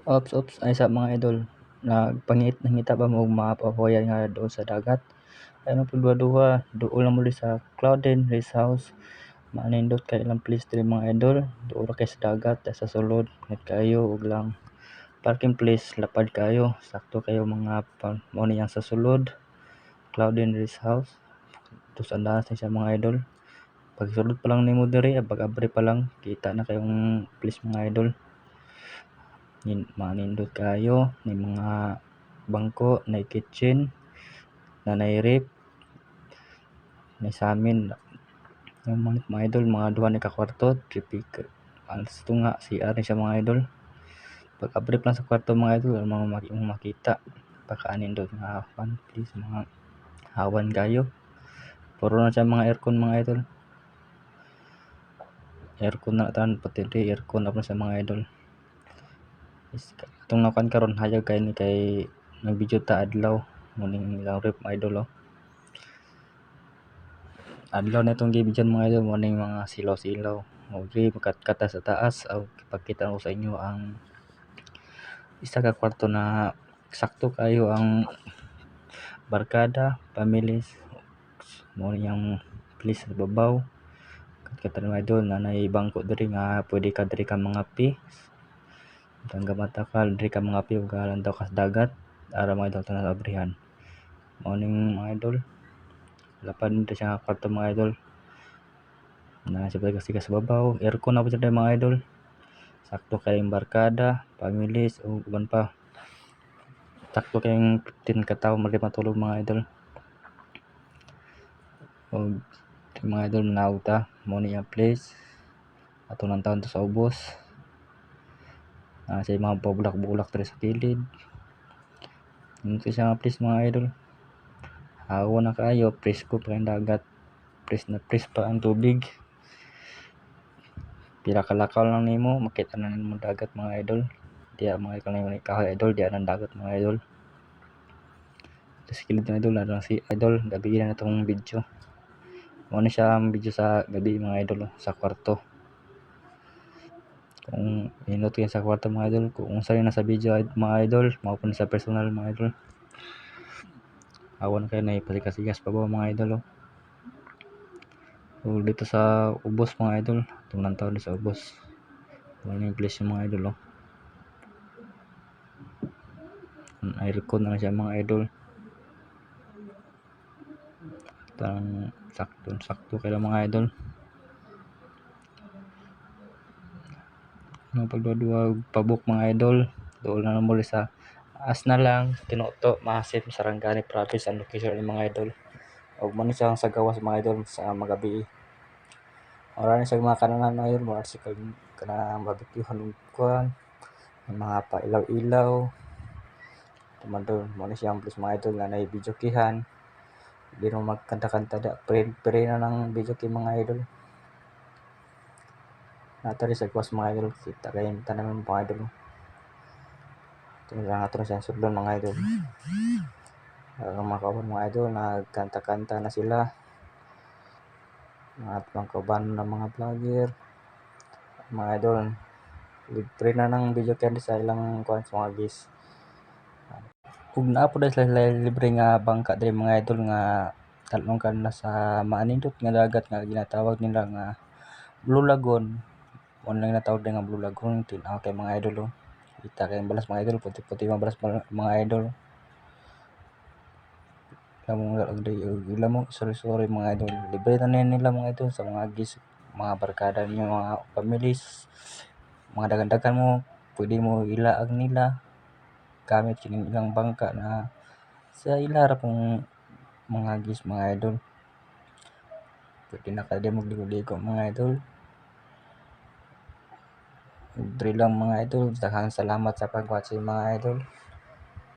Ops, ay sa mga idol, nangita ba mo og mapabuhayan nga doon sa dagat? Ano po duha-duha, duol na mo sa Clouden Rest House, manindot kay ilang place diri mga idol, duol ra kay sa dagat sa sulod, init kayo ug lang parking place lapad kayo, sakto kayo mga mao ni ang sa sulod, Clouden Rest House, tus andas ni siya mga idol. Pagsulod pa lang nimo diri, pag-abri pa lang kita na kayong place mga idol. Manindot kayo, may mga bangko, may kitchen, nanay rep, may samin, yung mga idol, mga duha ni ka kwarto, 3 alas tunga, CR ni siya mga idol. Pag abri lang sa kwarto mga idol, mga makita, pagkaanindot nga fan, please mga hawan kayo. Puro na siya mga aircon mga idol. Aircon na tan pati aircon na sa mga idol. Itong nakan karon hayag kay ni kay may video ta adlaw muning ilang rep mga idol oh. Adlaw na itong gibidyan mga idol muning mga silaw-silaw. Okay, magkata sa taas o ipakita ko sa inyo ang isa ka kwarto na sakto kayo ang barkada, families, mo yang place sa babaw. Kata mga idol na bangko diri nga pwede ka diri ka mga pi. Hanggang matakal diri ka mga pi ug daw ka sa dagat ara mga idol tanan abrihan. Morning mga idol. Lapad nito siya kwarto mga idol. Na siya kasi sa babaw, aircon na po siya mga idol. Sakto kayong barkada, families o uban pa. Sakto kayong 15 ka tawo matulog mga idol. O mga idol nauta mo ni ang place. Ato nang taon to sa ubos. Sa mga pabulak-bulak diri sa kilid. Ito siya nga place mga idol. Hawa na kayo, presko pa ang dagat. Pres na pres pa ang tubig. Pila kalakaw lang nimo, makita na nimo dagat mga idol. Diya mga kahoy idol, diya ng dagat mga idol. Tapos kilid ng idol, na si idol, gabi na itong video. Muna siya ang video sa gabi mga idol, sa kwarto. Kung inot yan sa kwarto mga idol, kung saan na sa video mga idol, maupun sa personal mga idol. Awan kayo na ipasikas pa ba mga idol. So, dito sa ubos mga idol, itong taon sa ubos. Wala yung place yung mga idol aircon na siya mga idol. Tang sakto kayo mga idol. Ang pagduduwag pabok mga idol, doon na muli sa as na lang tinuto masit Sarangani province ang location ng mga idol. Og man siya sa gawas mga idol sa magabi. Ora ni sa mga kananan na yun, mga sa kanang barbecue hanungkuan, mga pailaw-ilaw. Tumadol mo ni siyang plus mga idol na video kihan. Hindi mo magkanta-kanta da pre na ng video kay mga idol. Natari sa gawas mga idol, kita kayo tanan mga idol. Ito na siya sudlon mga idol. Mga kawan mga idol, nagkanta-kanta na sila. At mga kaban ng mga vlogger. Mga idol, libre na ng video kaya sa ilang kuwan sa mga gis. Kung naapo dahil sila libre nga bangka dahil mga idol nga talong ka na sa maanindot nga dagat nga ginatawag nila nga Blue Lagoon. Online na tawag nga Blue Lagoon, tinaw kay mga idol. Kita kayong balas mga idol, puti-puti mga balas mga idol. Ilam mo, sorry mga idol. Libre na nila mga idol sa mga gis, mga barkada niyo, mga families, mga dagan-dagan mo, pwede mo ilaag nila gamit kining ilang bangka na sa ilarap ng mga gis mga idol. Pwede na kayo magligo-ligo mga idol. Dre lang mga idol, daghang salamat sa pag-watching mga idol.